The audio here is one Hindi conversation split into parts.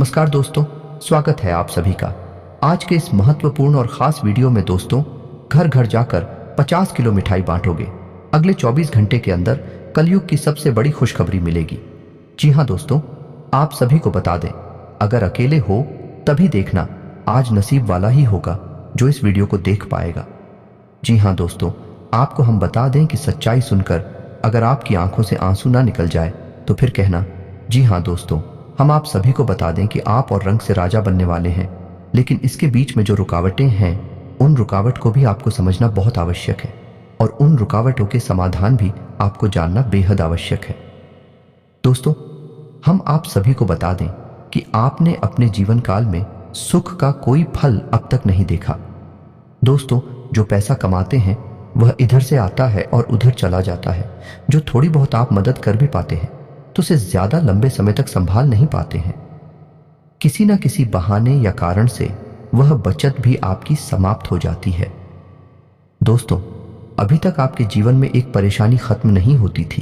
नमस्कार दोस्तों, स्वागत है आप सभी का। आज के इस महत्वपूर्ण और खास वीडियो में दोस्तों, घर घर जाकर 50 किलो मिठाई बांटोगे। अगले 24 घंटे के अंदर कलयुग की सबसे बड़ी खुशखबरी मिलेगी। जी हाँ दोस्तों, आप सभी को बता दें, अगर अकेले हो तभी देखना, आज नसीब वाला ही होगा जो इस वीडियो को देख पाएगा। जी हाँ दोस्तों, आपको हम बता दें कि सच्चाई सुनकर अगर आपकी आंखों से आंसू ना निकल जाए तो फिर कहना। जी हाँ दोस्तों, हम आप सभी को बता दें कि आप और रंग से राजा बनने वाले हैं, लेकिन इसके बीच में जो रुकावटें हैं, उन रुकावट को भी आपको समझना बहुत आवश्यक है और उन रुकावटों के समाधान भी आपको जानना बेहद आवश्यक है। दोस्तों, हम आप सभी को बता दें कि आपने अपने जीवन काल में सुख का कोई फल अब तक नहीं देखा। दोस्तों, जो पैसा कमाते हैं वह इधर से आता है और उधर चला जाता है। जो थोड़ी बहुत आप मदद कर भी पाते हैं तो उसे ज्यादा लंबे समय तक संभाल नहीं पाते हैं। किसी ना किसी बहाने या कारण से वह बचत भी आपकी समाप्त हो जाती है। दोस्तों, अभी तक आपके जीवन में एक परेशानी खत्म नहीं होती थी,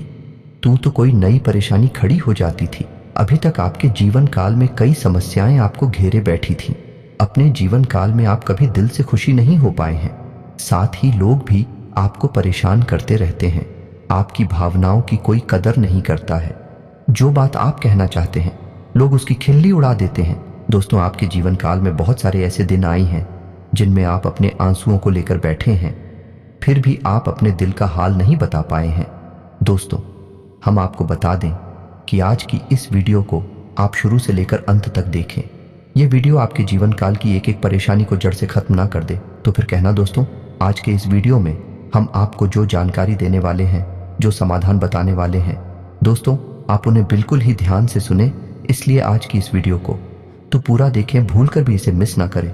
तो कोई नई परेशानी खड़ी हो जाती थी। अभी तक आपके जीवन काल में कई समस्याएं आपको घेरे बैठी थीं। अपने जीवन काल में आप कभी दिल से खुशी नहीं हो पाए हैं। साथ ही लोग भी आपको परेशान करते रहते हैं। आपकी भावनाओं की कोई कदर नहीं करता है। जो बात आप कहना चाहते हैं, लोग उसकी खिल्ली उड़ा देते हैं। दोस्तों, आपके जीवन काल में बहुत सारे ऐसे दिन आए हैं जिनमें आप अपने आंसुओं को लेकर बैठे हैं, फिर भी आप अपने दिल का हाल नहीं बता पाए हैं। दोस्तों, हम आपको बता दें कि आज की इस वीडियो को आप शुरू से लेकर अंत तक देखें। यह वीडियो आपके जीवन काल की एक एक परेशानी को जड़ से खत्म ना कर दे तो फिर कहना। दोस्तों, आज के इस वीडियो में हम आपको जो जानकारी देने वाले हैं, जो समाधान बताने वाले हैं, दोस्तों आप उन्हें बिल्कुल ही ध्यान से सुने। इसलिए आज की इस वीडियो को तो पूरा देखें, भूलकर भी इसे मिस ना करें।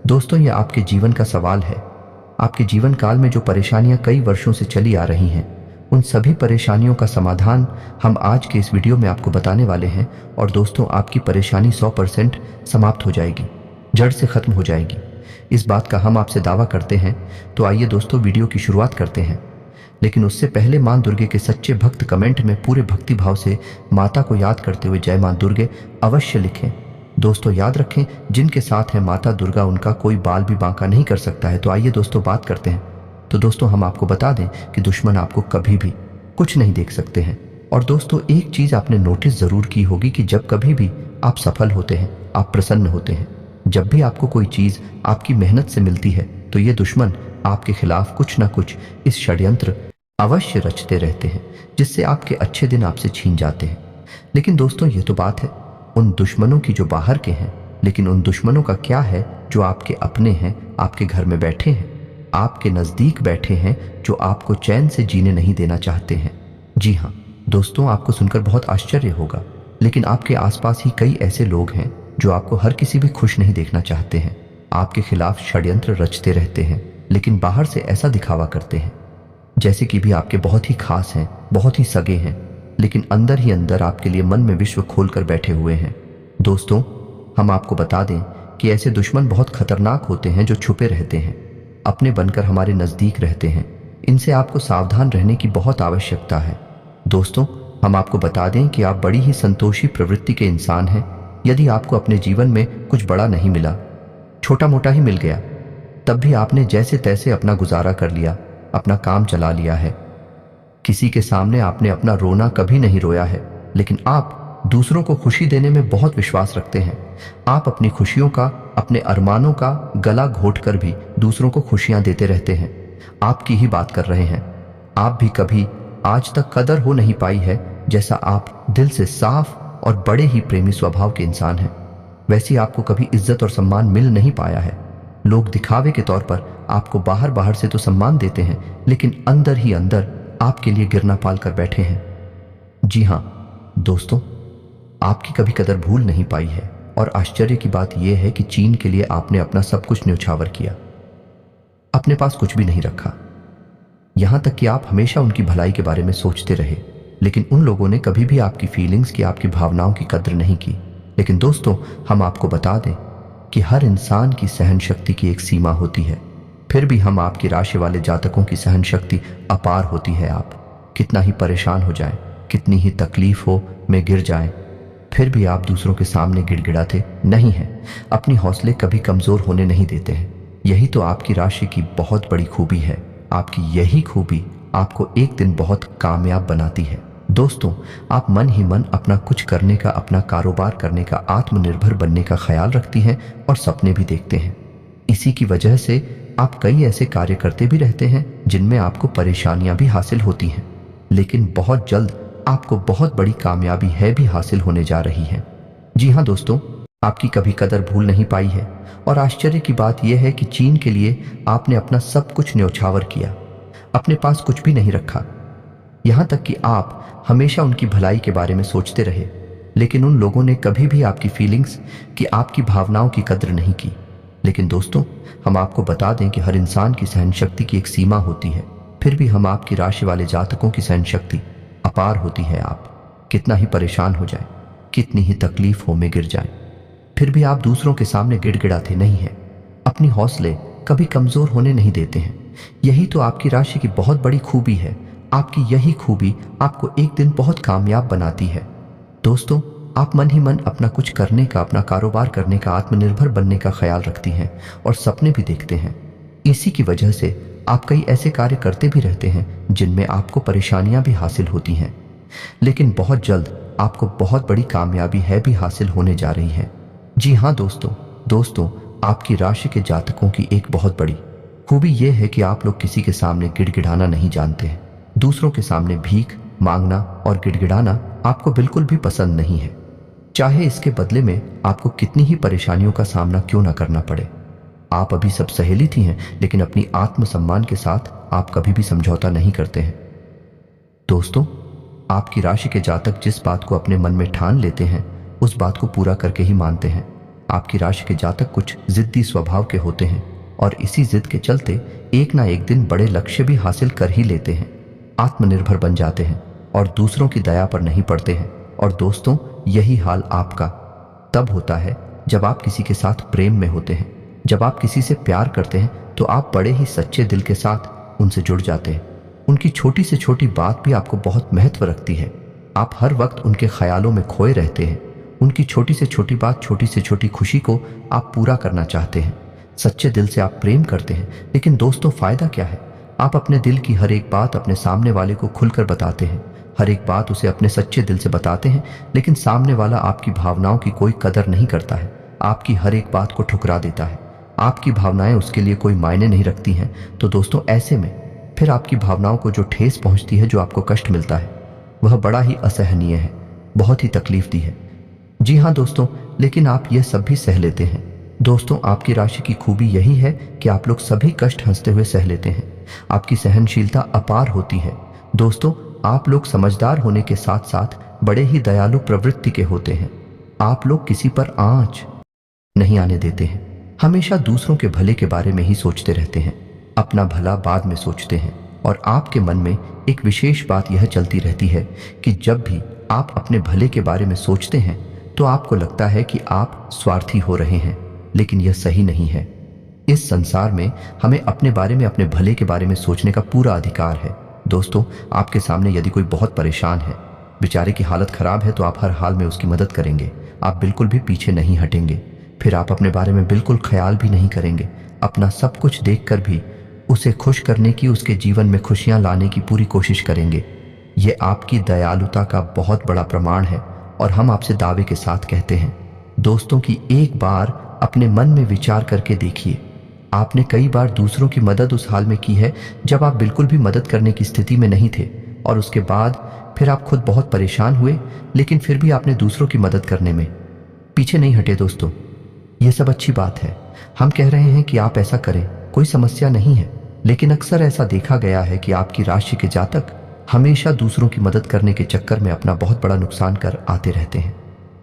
दोस्तों, ये आपके जीवन का सवाल है। आपके जीवन काल में जो परेशानियां कई वर्षों से चली आ रही हैं, उन सभी परेशानियों का समाधान हम आज के इस वीडियो में आपको बताने वाले हैं। और दोस्तों, आपकी परेशानी 100% समाप्त हो जाएगी, जड़ से खत्म हो जाएगी। इस बात का हम आपसे दावा करते हैं। तो आइए दोस्तों, वीडियो की शुरुआत करते हैं। लेकिन उससे पहले मां दुर्गे के सच्चे भक्त कमेंट में पूरे भक्ति भाव से माता को याद करते हुए जय मां दुर्गे अवश्य लिखें। दोस्तों, याद रखें, जिनके साथ है माता दुर्गा उनका कोई बाल भी बांका नहीं कर सकता है। तो आइए दोस्तों, बात करते हैं। तो दोस्तों, हम आपको बता दें कि दुश्मन आपको कभी भी कुछ नहीं देख सकते हैं। और दोस्तों, एक चीज आपने नोटिस जरूर की होगी कि जब कभी भी आप सफल होते हैं, आप प्रसन्न होते हैं, जब भी आपको कोई चीज आपकी मेहनत से मिलती है, तो ये दुश्मन आपके खिलाफ कुछ ना कुछ इस षड्यंत्र अवश्य रचते रहते हैं, जिससे आपके अच्छे दिन आपसे छीन जाते हैं। लेकिन दोस्तों, ये तो बात है उन दुश्मनों की जो बाहर के हैं, लेकिन उन दुश्मनों का क्या है जो आपके अपने हैं, आपके घर में बैठे हैं, आपके नजदीक बैठे हैं, जो आपको चैन से जीने नहीं देना चाहते हैं। जी हाँ दोस्तों, आपको सुनकर बहुत आश्चर्य होगा, लेकिन आपके आसपास ही कई ऐसे लोग हैं जो आपको हर किसी भी खुश नहीं देखना चाहते हैं। आपके खिलाफ षड्यंत्र रचते रहते हैं, लेकिन बाहर से ऐसा दिखावा करते हैं जैसे कि भी आपके बहुत ही खास हैं, बहुत ही सगे हैं, लेकिन अंदर ही अंदर आपके लिए मन में विश्व खोलकर बैठे हुए हैं। दोस्तों, हम आपको बता दें कि ऐसे दुश्मन बहुत खतरनाक होते हैं, जो छुपे रहते हैं, अपने बनकर हमारे नजदीक रहते हैं। इनसे आपको सावधान रहने की बहुत आवश्यकता है। दोस्तों, हम आपको बता दें कि आप बड़ी ही संतोषी प्रवृत्ति के इंसान हैं। यदि आपको अपने जीवन में कुछ बड़ा नहीं मिला, छोटा मोटा ही मिल गया, तब भी आपने जैसे तैसे अपना गुजारा कर लिया, अपना काम चला लिया है। किसी के सामने आपने अपना रोना कभी नहीं रोया है, लेकिन आप दूसरों को खुशी देने में बहुत विश्वास रखते हैं। आप अपनी खुशियों का, अपने अरमानों का गला घोंटकर भी दूसरों को खुशियां देते रहते हैं। आपकी ही बात कर रहे हैं। आप भी कभी आज तक कदर हो नहीं पाई है, जैसा आप दिल से साफ और बड़े ही प्रेमी स्वभाव के इंसान हैं, वैसी आपको कभी इज्जत और सम्मान मिल नहीं पाया है। लोग दिखावे के तौर पर आपको बाहर बाहर से तो सम्मान देते हैं, लेकिन अंदर ही अंदर आपके लिए गिरना पाल कर बैठे हैं। जी हाँ दोस्तों, आपकी कभी कदर भूल नहीं पाई है। और आश्चर्य की बात यह है कि चीन के लिए आपने अपना सब कुछ न्यौछावर किया, अपने पास कुछ भी नहीं रखा। यहां तक कि आप हमेशा उनकी भलाई के बारे में सोचते रहे, लेकिन उन लोगों ने कभी भी आपकी फीलिंग्स की, आपकी भावनाओं की कद्र नहीं की। लेकिन दोस्तों, हम आपको बता दें कि हर इंसान की सहन शक्ति की एक सीमा होती है। फिर भी हम आपकी राशि वाले जातकों की सहन शक्ति अपार होती है। आप कितना ही परेशान हो जाएं, कितनी ही तकलीफ हो में गिर जाएं, फिर भी आप दूसरों के सामने गिड़गिड़ाते नहीं हैं, अपनी हौसले कभी कमजोर होने नहीं देते हैं। यही तो आपकी राशि की बहुत बड़ी खूबी है। आपकी यही खूबी आपको एक दिन बहुत कामयाब बनाती है। दोस्तों, आप मन ही मन अपना कुछ करने का, अपना कारोबार करने का, आत्मनिर्भर बनने का ख्याल रखती हैं और सपने भी देखते हैं। इसी की वजह से आप कई ऐसे कार्य करते भी रहते हैं जिनमें आपको परेशानियां भी हासिल होती हैं, लेकिन बहुत जल्द आपको बहुत बड़ी कामयाबी है भी हासिल होने जा रही है। जी हाँ दोस्तों, आपकी कभी कदर भूल नहीं पाई है और आश्चर्य की बात यह है कि चीन के लिए आपने अपना सब कुछ न्यौछावर किया, अपने पास कुछ भी नहीं रखा। यहाँ तक कि आप हमेशा उनकी भलाई के बारे में सोचते रहे, लेकिन उन लोगों ने कभी भी आपकी फीलिंग्स की, आपकी भावनाओं की कद्र नहीं की। लेकिन दोस्तों, हम आपको बता दें कि हर इंसान की सहन शक्ति की एक सीमा होती है, फिर भी हम आपकी राशि वाले जातकों की सहन शक्ति अपार होती है। आप कितना ही परेशान हो जाए, कितनी ही तकलीफों में गिर जाए, फिर भी आप दूसरों के सामने गिड़गिड़ाते नहीं हैं, अपनी हौसले कभी कमजोर होने नहीं देते हैं। यही तो आपकी राशि की बहुत बड़ी खूबी है। आपकी यही खूबी आपको एक दिन बहुत कामयाब बनाती है। दोस्तों, आप मन ही मन अपना कुछ करने का, अपना कारोबार करने का, आत्मनिर्भर बनने का ख्याल रखती हैं और सपने भी देखते हैं। इसी की वजह से आप कई ऐसे कार्य करते भी रहते हैं जिनमें आपको परेशानियां भी हासिल होती हैं, लेकिन बहुत जल्द आपको बहुत बड़ी कामयाबी है भी हासिल होने जा रही है। जी हाँ दोस्तों, आपकी राशि के जातकों की एक बहुत बड़ी खूबी यह है कि आप लोग किसी के सामने गिड़गिड़ाना नहीं जानते हैं। दूसरों के सामने भीख मांगना और गिड़गिड़ाना आपको बिल्कुल भी पसंद नहीं है, चाहे इसके बदले में आपको कितनी ही परेशानियों का सामना क्यों ना करना पड़े। आप अभी सब सहेली थी हैं, लेकिन अपनी आत्मसम्मान के साथ आप कभी भी समझौता नहीं करते हैं। दोस्तों, आपकी राशि के जातक जिस बात को अपने मन में ठान लेते हैं, उस बात को पूरा करके ही मानते हैं। आपकी राशि के जातक कुछ जिद्दी स्वभाव के होते हैं और इसी जिद के चलते एक ना एक दिन बड़े लक्ष्य भी हासिल कर ही लेते हैं, आत्मनिर्भर बन जाते हैं और दूसरों की दया पर नहीं पड़ते हैं। और दोस्तों, यही हाल आपका तब होता है जब आप किसी के साथ प्रेम में होते हैं। जब आप किसी से प्यार करते हैं तो आप बड़े ही सच्चे दिल के साथ उनसे जुड़ जाते हैं। उनकी छोटी से छोटी बात भी आपको बहुत महत्व रखती है। आप हर वक्त उनके ख्यालों में खोए रहते हैं। उनकी छोटी से छोटी बात, छोटी से छोटी खुशी को आप पूरा करना चाहते हैं। सच्चे दिल से आप प्रेम करते हैं, लेकिन दोस्तों फायदा क्या है? आप अपने दिल की हर एक बात अपने सामने वाले को खुलकर बताते हैं, हर एक बात उसे अपने सच्चे दिल से बताते हैं, लेकिन सामने वाला आपकी भावनाओं की कोई कदर नहीं करता है, आपकी हर एक बात को ठुकरा देता है। आपकी भावनाएं उसके लिए कोई मायने नहीं रखती हैं। तो दोस्तों, ऐसे में फिर आपकी भावनाओं को जो ठेस पहुंचती है, जो आपको कष्ट मिलता है, वह बड़ा ही असहनीय है, बहुत ही तकलीफ दी है। जी हाँ दोस्तों, लेकिन आप यह सब भी सह लेते हैं। दोस्तों, आपकी राशि की खूबी यही है कि आप लोग सभी कष्ट हंसते हुए सह लेते हैं। आपकी सहनशीलता अपार होती है। दोस्तों, आप लोग समझदार होने के साथ साथ बड़े ही दयालु प्रवृत्ति के होते हैं। आप लोग किसी पर आंच नहीं आने देते हैं, हमेशा दूसरों के भले के बारे में ही सोचते रहते हैं, अपना भला बाद में सोचते हैं। और आपके मन में एक विशेष बात यह चलती रहती है कि जब भी आप अपने भले के बारे में सोचते हैं तो आपको लगता है कि आप स्वार्थी हो रहे हैं, लेकिन यह सही नहीं है। इस संसार में हमें अपने बारे में, अपने भले के बारे में सोचने का पूरा अधिकार है। दोस्तों, आपके सामने यदि कोई बहुत परेशान है, बेचारे की हालत खराब है, तो आप हर हाल में उसकी मदद करेंगे, आप बिल्कुल भी पीछे नहीं हटेंगे। फिर आप अपने बारे में बिल्कुल ख्याल भी नहीं करेंगे, अपना सब कुछ देखकर भी उसे खुश करने की, उसके जीवन में खुशियां लाने की पूरी कोशिश करेंगे। ये आपकी दयालुता का बहुत बड़ा प्रमाण है और हम आपसे दावे के साथ कहते हैं दोस्तों कि एक बार अपने मन में विचार करके देखिए, आपने कई बार दूसरों की मदद उस हाल में की है जब आप बिल्कुल भी मदद करने की स्थिति में नहीं थे, और उसके बाद फिर आप खुद बहुत परेशान हुए, लेकिन फिर भी आपने दूसरों की मदद करने में पीछे नहीं हटे। दोस्तों, यह सब अच्छी बात है, हम कह रहे हैं कि आप ऐसा करें, कोई समस्या नहीं है। लेकिन अक्सर ऐसा देखा गया है कि आपकी राशि के जातक हमेशा दूसरों की मदद करने के चक्कर में अपना बहुत बड़ा नुकसान कर आते रहते हैं,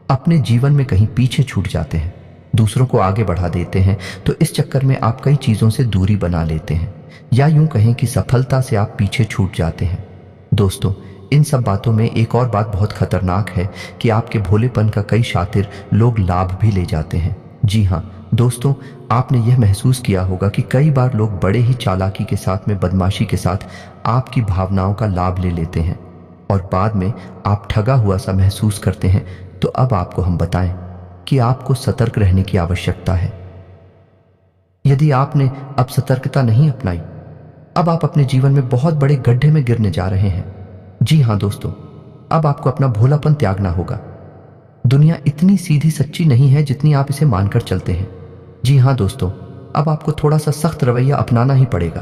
अपने जीवन में कहीं पीछे छूट जाते हैं, दूसरों को आगे बढ़ा देते हैं। तो इस चक्कर में आप कई चीज़ों से दूरी बना लेते हैं, या यूं कहें कि सफलता से आप पीछे छूट जाते हैं। दोस्तों, इन सब बातों में एक और बात बहुत खतरनाक है कि आपके भोलेपन का कई शातिर लोग लाभ भी ले जाते हैं। जी हाँ दोस्तों, आपने यह महसूस किया होगा कि कई बार लोग बड़े ही चालाकी के साथ में, बदमाशी के साथ आपकी भावनाओं का लाभ ले लेते हैं और बाद में आप ठगा हुआ सा महसूस करते हैं। तो अब आपको हम बताएं कि आपको सतर्क रहने की आवश्यकता है। यदि आपने अब सतर्कता नहीं अपनाई, अब आप अपने जीवन में बहुत बड़े गड्ढे में गिरने जा रहे हैं। जी हां दोस्तों, अब आपको अपना भोलापन त्यागना होगा। दुनिया इतनी सीधी सच्ची नहीं है जितनी आप इसे मानकर चलते हैं। जी हां दोस्तों, अब आपको थोड़ा सा सख्त रवैया अपनाना ही पड़ेगा।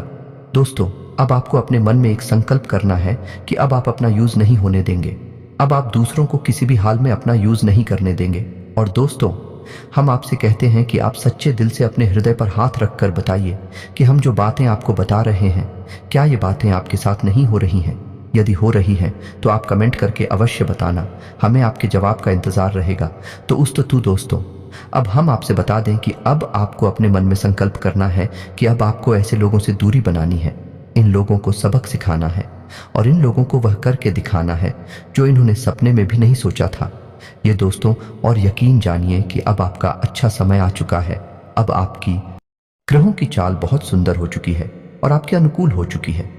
दोस्तों, अब आपको अपने मन में एक संकल्प करना है कि अब आप अपना यूज नहीं होने देंगे। अब आप दूसरों को किसी भी हाल में अपना यूज नहीं करने देंगे। और दोस्तों, हम आपसे कहते हैं कि आप सच्चे दिल से अपने हृदय पर हाथ रखकर बताइए कि हम जो बातें आपको बता रहे हैं, क्या ये बातें आपके साथ नहीं हो रही हैं? यदि हो रही हैं तो आप कमेंट करके अवश्य बताना, हमें आपके जवाब का इंतजार रहेगा। तो दोस्तों, अब हम आपसे बता दें कि अब आपको अपने मन में संकल्प करना है कि अब आपको ऐसे लोगों से दूरी बनानी है। इन लोगों को सबक सिखाना है और इन लोगों को वह करके दिखाना है जो इन्होंने सपने में भी नहीं सोचा था। ये दोस्तों, और यकीन जानिए कि अब आपका अच्छा समय आ चुका है। अब आपकी ग्रहों की चाल बहुत सुंदर हो चुकी है और आपके अनुकूल हो चुकी है।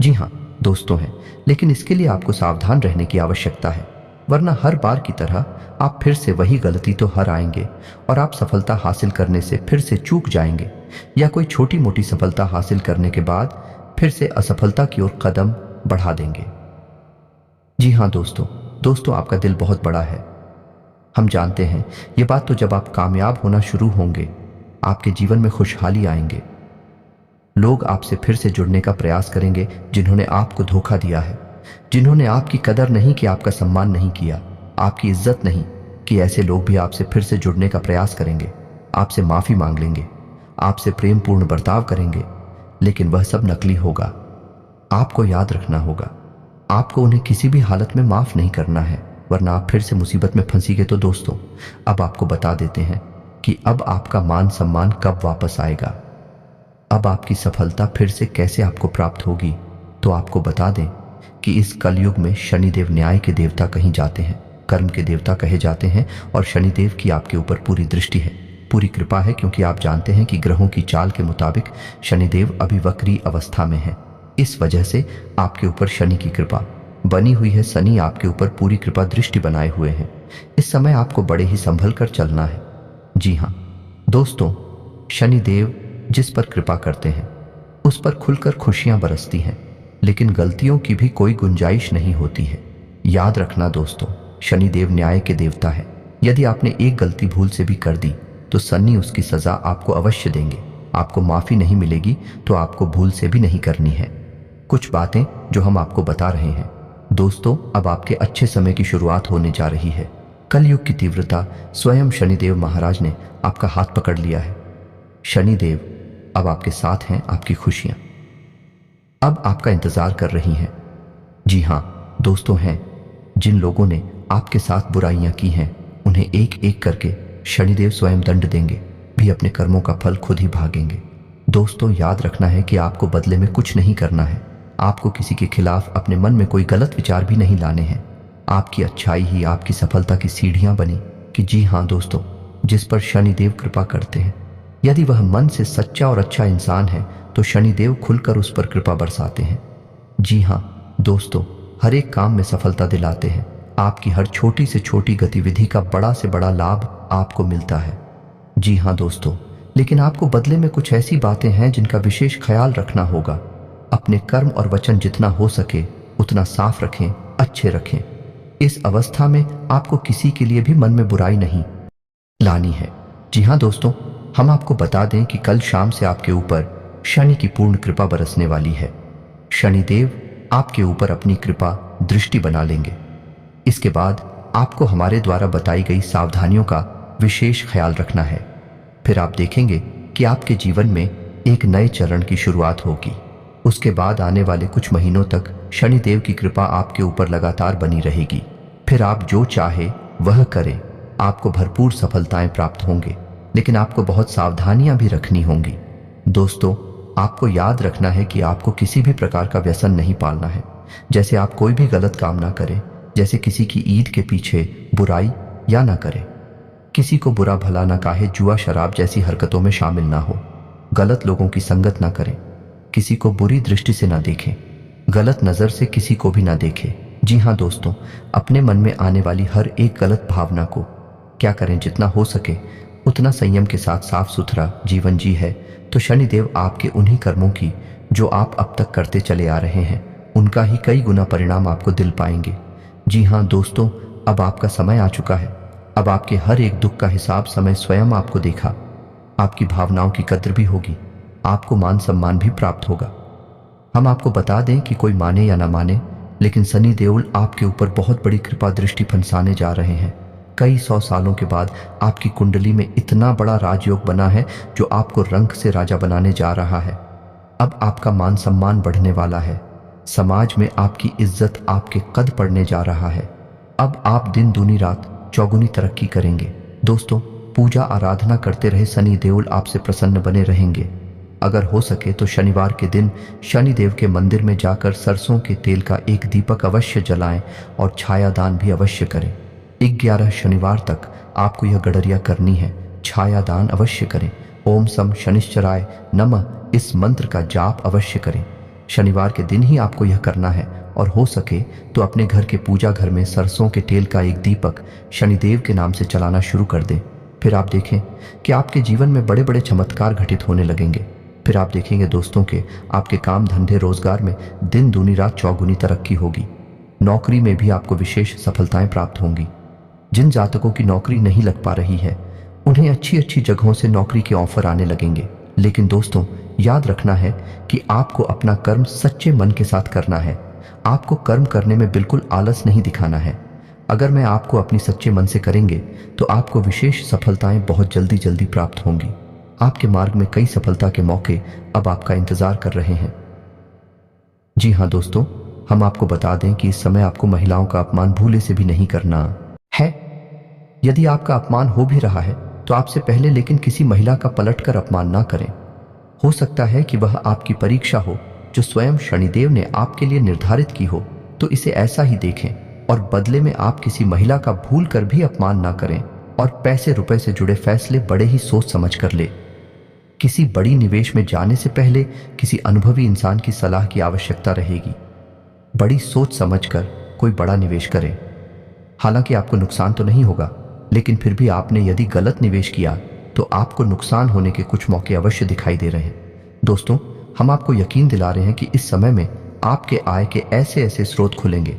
जी हाँ दोस्तों है, लेकिन इसके लिए आपको सावधान रहने की आवश्यकता है, वरना हर बार की तरह आप फिर से वही गलती तो हर आएंगे और आप सफलता हासिल करने से फिर से चूक जाएंगे, या कोई छोटी मोटी सफलता हासिल करने के बाद फिर से असफलता की ओर कदम बढ़ा देंगे। जी हाँ दोस्तों, आपका दिल बहुत बड़ा है। हम जानते हैं ये बात। तो जब आप कामयाब होना शुरू होंगे, आपके जीवन में खुशहाली आएंगे। लोग आपसे फिर से जुड़ने का प्रयास करेंगे जिन्होंने आपको धोखा दिया है, जिन्होंने आपकी कदर नहीं की, आपका सम्मान नहीं किया, आपकी इज्जत नहीं कि। ऐसे लोग भी आपसे फिर से जुड़ने का प्रयास करेंगे, आपसे माफी मांग लेंगे, आपसे प्रेमपूर्ण बर्ताव करेंगे, लेकिन वह सब नकली होगा। आपको याद रखना होगा, आपको उन्हें किसी भी हालत में माफ नहीं करना है, वरना आप फिर से मुसीबत में फंसीगे। तो दोस्तों, अब आपको बता देते हैं कि अब आपका मान सम्मान कब वापस आएगा, अब आपकी सफलता फिर से कैसे आपको प्राप्त होगी। तो आपको बता दें कि इस कलयुग में शनिदेव न्याय के देवता कहीं जाते हैं, कर्म के देवता कहे जाते हैं, और शनिदेव की आपके ऊपर पूरी दृष्टि है, पूरी कृपा है, क्योंकि आप जानते हैं कि ग्रहों की चाल के मुताबिक शनिदेव अभी वक्री अवस्था में है। इस वजह से आपके ऊपर शनि की कृपा बनी हुई है। शनि आपके ऊपर पूरी कृपा दृष्टि बनाए हुए हैं। इस समय आपको बड़े ही संभल कर चलना है। जी हाँ दोस्तों, शनिदेव जिस पर कृपा करते हैं उस पर खुलकर खुशियां बरसती हैं, लेकिन गलतियों की भी कोई गुंजाइश नहीं होती है। याद रखना दोस्तों, शनिदेव न्याय के देवता है। यदि आपने एक गलती भूल से भी कर दी तो शनि उसकी सजा आपको अवश्य देंगे। आपको माफी नहीं मिलेगी तो आपको भूल से भी नहीं करनी है। कुछ बातें जो हम आपको बता रहे हैं दोस्तों, अब आपके अच्छे समय की शुरुआत होने जा रही है। कलयुग की तीव्रता स्वयं शनिदेव महाराज ने आपका हाथ पकड़ लिया है। शनिदेव अब आपके साथ हैं। आपकी खुशियां अब आपका इंतजार कर रही हैं। जी हां दोस्तों, हैं जिन लोगों ने आपके साथ बुराइयां की हैं, उन्हें एक एक करके शनिदेव स्वयं दंड देंगे, भी अपने कर्मों का फल खुद ही भागेंगे। दोस्तों, याद रखना है कि आपको बदले में कुछ नहीं करना है। आपको किसी के खिलाफ अपने मन में कोई गलत विचार भी नहीं लाने हैं। आपकी अच्छाई ही आपकी सफलता की सीढ़ियां बनी। कि जी हां दोस्तों, जिस पर शनिदेव कृपा करते हैं, यदि वह मन से सच्चा और अच्छा इंसान है तो शनिदेव खुलकर उस पर कृपा बरसाते हैं। जी हां दोस्तों, हर एक काम में सफलता दिलाते हैं। आपकी हर छोटी से छोटी गतिविधि का बड़ा से बड़ा लाभ आपको मिलता है। जी हां दोस्तों, लेकिन आपको बदले में कुछ ऐसी बातें हैं जिनका विशेष ख्याल रखना होगा। अपने कर्म और वचन जितना हो सके उतना साफ रखें, अच्छे रखें। इस अवस्था में आपको किसी के लिए भी मन में बुराई नहीं लानी है। जी हां दोस्तों, हम आपको बता दें कि कल शाम से आपके ऊपर शनि की पूर्ण कृपा बरसने वाली है। शनिदेव आपके ऊपर अपनी कृपा दृष्टि बना लेंगे। इसके बाद आपको हमारे द्वारा बताई गई सावधानियों का विशेष ख्याल रखना है। फिर आप देखेंगे कि आपके जीवन में एक नए चरण की शुरुआत होगी। उसके बाद आने वाले कुछ महीनों तक शनिदेव की कृपा आपके ऊपर लगातार बनी रहेगी। फिर आप जो चाहे वह करें, आपको भरपूर सफलताएं प्राप्त होंगे, लेकिन आपको बहुत सावधानियां भी रखनी होंगी। दोस्तों, आपको याद रखना है कि आपको किसी भी प्रकार का व्यसन नहीं पालना है। जैसे आप कोई भी गलत काम ना करें, जैसे किसी की ईद के पीछे बुराई या ना करें, किसी को बुरा भला ना कहे, जुआ शराब जैसी हरकतों में शामिल ना हो, गलत लोगों की संगत ना करें, किसी को बुरी दृष्टि से ना देखें, गलत नजर से किसी को भी ना देखें, जी हाँ दोस्तों, अपने मन में आने वाली हर एक गलत भावना को क्या करें, जितना हो सके उतना संयम के साथ साफ सुथरा जीवन जी है तो शनिदेव आपके उन्हीं कर्मों की जो आप अब तक करते चले आ रहे हैं उनका ही कई गुना परिणाम आपको दिल पाएंगे। जी हाँ दोस्तों, अब आपका समय आ चुका है। अब आपके हर एक दुख का हिसाब समय स्वयं आपको देखा। आपकी भावनाओं की कद्र भी होगी, आपको मान सम्मान भी प्राप्त होगा। हम आपको बता दें कि कोई माने या ना माने, लेकिन शनि देओल आपके ऊपर बहुत बड़ी कृपा दृष्टि फंसाने जा रहे हैं। कई 100 सालों के बाद आपकी कुंडली में इतना बड़ा राजयोग बना है जो आपको रंक से राजा बनाने जा रहा है। अब आपका मान सम्मान बढ़ने वाला है, समाज में आपकी इज्जत आपके कद पड़ने जा रहा है। अब आप दिन दूनी रात चौगुनी तरक्की करेंगे। दोस्तों, पूजा आराधना करते रहे शनि देओल आपसे प्रसन्न बने रहेंगे। अगर हो सके तो शनिवार के दिन शनिदेव के मंदिर में जाकर सरसों के तेल का एक दीपक अवश्य जलाएं और छायादान भी अवश्य करें। 11 शनिवार तक आपको यह गडरिया करनी है, छायादान अवश्य करें। ओम सम शनिश्चराय नमः इस मंत्र का जाप अवश्य करें। शनिवार के दिन ही आपको यह करना है और हो सके तो अपने घर के पूजा घर में सरसों के तेल का एक दीपक शनिदेव के नाम से चलाना शुरू कर दें। फिर आप देखें कि आपके जीवन में बड़े बड़े चमत्कार घटित होने लगेंगे। फिर आप देखेंगे दोस्तों के आपके काम धंधे रोजगार में दिन दूनी रात चौगुनी तरक्की होगी। नौकरी में भी आपको विशेष सफलताएं प्राप्त होंगी। जिन जातकों की नौकरी नहीं लग पा रही है उन्हें अच्छी अच्छी जगहों से नौकरी के ऑफर आने लगेंगे। लेकिन दोस्तों, याद रखना है कि आपको अपना कर्म सच्चे मन के साथ करना है। आपको कर्म करने में बिल्कुल आलस नहीं दिखाना है। अगर मैं आपको अपनी सच्चे मन से करेंगे तो आपको विशेष सफलताएं बहुत जल्दी जल्दी प्राप्त होंगी। आपके मार्ग में कई सफलता के मौके अब आपका इंतजार कर रहे हैं। जी हाँ दोस्तों, हम आपको बता दें कि इस समय आपको महिलाओं का अपमान भूले से भी नहीं करना है। यदि आपका अपमान हो भी रहा है तो आपसे पहले लेकिन किसी महिला का पलटकर अपमान ना करें। हो सकता है कि वह आपकी परीक्षा हो जो स्वयं शनिदेव ने आपके लिए निर्धारित की हो, तो इसे ऐसा ही देखें और बदले में आप किसी महिला का भूल कर भी अपमान ना करें और पैसे रुपए से जुड़े फैसले बड़े ही सोच समझ कर ले। किसी बड़ी निवेश में जाने से पहले किसी अनुभवी इंसान की सलाह की आवश्यकता रहेगी। बड़ी सोच समझकर कोई बड़ा निवेश करें। हालांकि आपको नुकसान तो नहीं होगा, लेकिन फिर भी आपने यदि गलत निवेश किया तो आपको नुकसान होने के कुछ मौके अवश्य दिखाई दे रहे हैं। दोस्तों, हम आपको यकीन दिला रहे हैं कि इस समय में आपके आय के ऐसे ऐसे स्रोत खुलेंगे,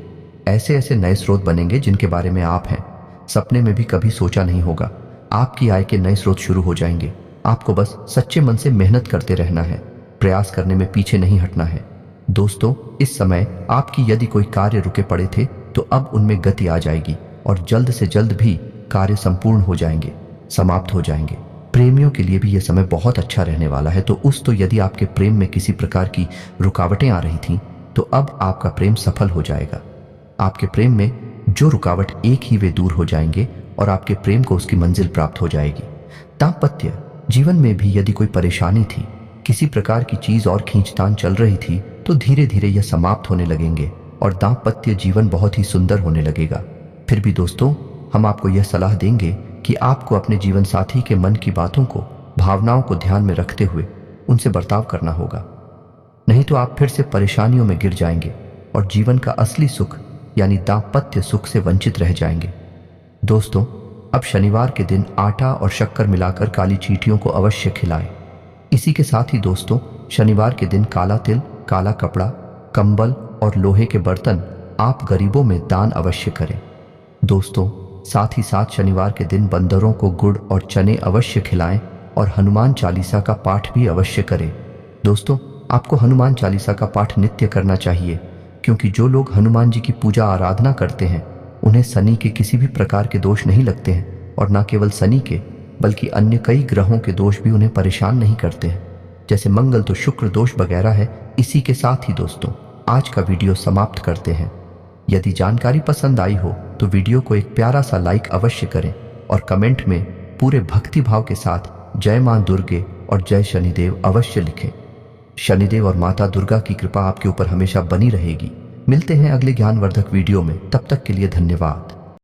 ऐसे ऐसे नए स्रोत बनेंगे जिनके बारे में आप हैं सपने में भी कभी सोचा नहीं होगा। आपकी आय के नए स्रोत शुरू हो जाएंगे। आपको बस सच्चे मन से मेहनत करते रहना है, प्रयास करने में पीछे नहीं हटना है। दोस्तों, इस समय आपकी यदि कोई कार्य रुके पड़े थे तो अब उनमें गति आ जाएगी और जल्द से जल्द भी कार्य संपूर्ण हो जाएंगे, समाप्त हो जाएंगे। प्रेमियों के लिए भी यह समय बहुत अच्छा रहने वाला है। तो यदि आपके प्रेम में किसी प्रकार की रुकावटें आ रही थीं तो अब आपका प्रेम सफल हो जाएगा। आपके प्रेम में जो रुकावट एक ही वे दूर हो जाएंगे और आपके प्रेम को उसकी मंजिल प्राप्त हो जाएगी। दाम्पत्य जीवन में भी यदि कोई परेशानी थी, किसी प्रकार की चीज और खींचतान चल रही थी, तो धीरे धीरे यह समाप्त होने लगेंगे और दाम्पत्य जीवन बहुत ही सुंदर होने लगेगा। फिर भी दोस्तों, हम आपको यह सलाह देंगे कि आपको अपने जीवन साथी के मन की बातों को, भावनाओं को ध्यान में रखते हुए उनसे बर्ताव करना होगा। नहीं तो आप फिर से परेशानियों में गिर जाएंगे और जीवन का असली सुख यानी दाम्पत्य सुख से वंचित रह जाएंगे। दोस्तों, अब शनिवार के दिन आटा और शक्कर मिलाकर काली चींटियों को अवश्य खिलाएं। इसी के साथ ही दोस्तों, शनिवार के दिन काला तिल, काला कपड़ा, कंबल और लोहे के बर्तन आप गरीबों में दान अवश्य करें। दोस्तों, साथ ही साथ शनिवार के दिन बंदरों को गुड़ और चने अवश्य खिलाएं और हनुमान चालीसा का पाठ भी अवश्य करें। दोस्तों, आपको हनुमान चालीसा का पाठ नित्य करना चाहिए, क्योंकि जो लोग हनुमान जी की पूजा आराधना करते हैं उन्हें शनि के किसी भी प्रकार के दोष नहीं लगते हैं और न केवल शनि के बल्कि अन्य कई ग्रहों के दोष भी उन्हें परेशान नहीं करते हैं, जैसे मंगल तो शुक्र दोष वगैरह है। इसी के साथ ही दोस्तों, आज का वीडियो समाप्त करते हैं। यदि जानकारी पसंद आई हो तो वीडियो को एक प्यारा सा लाइक अवश्य करें और कमेंट में पूरे भक्ति भाव के साथ जय मां दुर्गे और जय शनिदेव अवश्य लिखें। शनिदेव और माता दुर्गा की कृपा आपके ऊपर हमेशा बनी रहेगी। मिलते हैं अगले ज्ञानवर्धक वीडियो में, तब तक के लिए धन्यवाद।